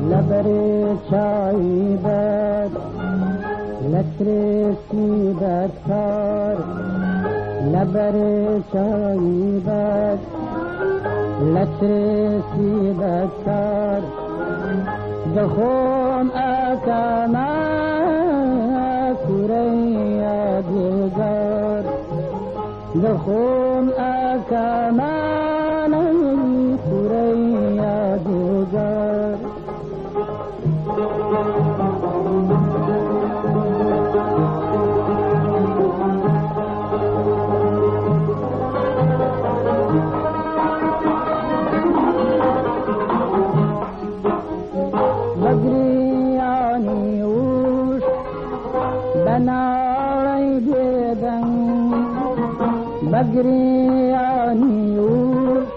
لبر چای بد لتر سیدت کار لبر چای بد لتر سیدت کار دخون اکانا سوره دیگر دخون اکانا سوره دیگر بگریانی اوش بنای دیدن بگریانی اوش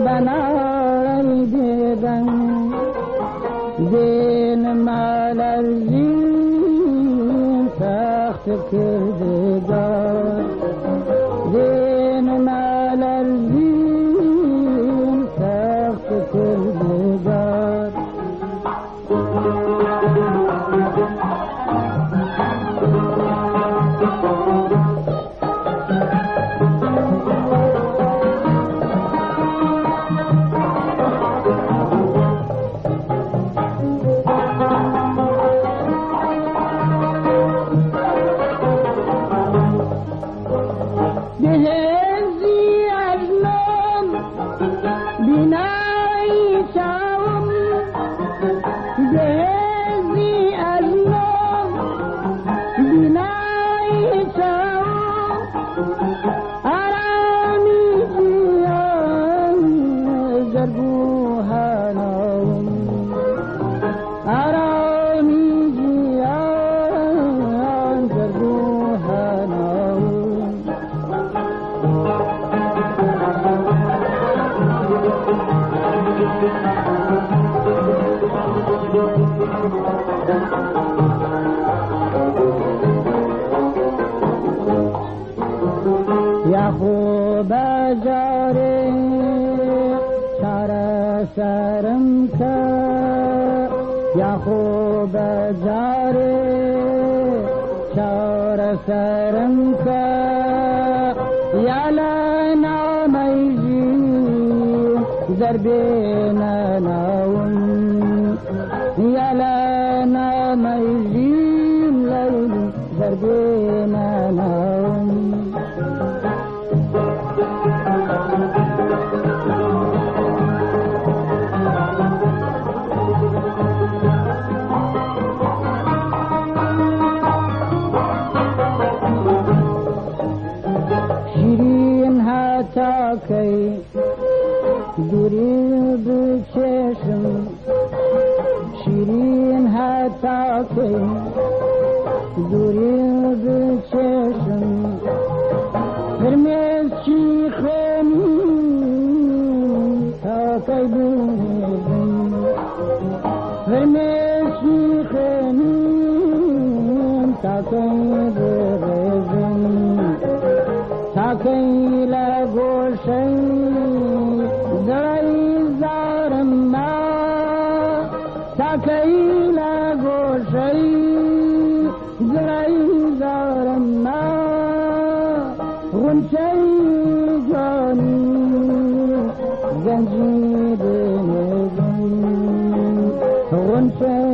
بنای دیدن دین مالرزین سخت کردگار دین مالرزین سخت کردگار یا خوب جاره چاره سرم که یا خوب جاره چاره سرم که یا لنا میزی ضربین ناون یا لنا میزی لیلی ضربین ناون شیرین حتا کی دوری بچشم شیرین حتا کی دوری بچشم هرمز چی خونی تا کی بودم هرمز چی خونی تا کی بودم تا کی لگوشی زرعی زارم ما تا کی لگوشی زرعی زارم ما غنچه جانی گنجی بنزم غنچه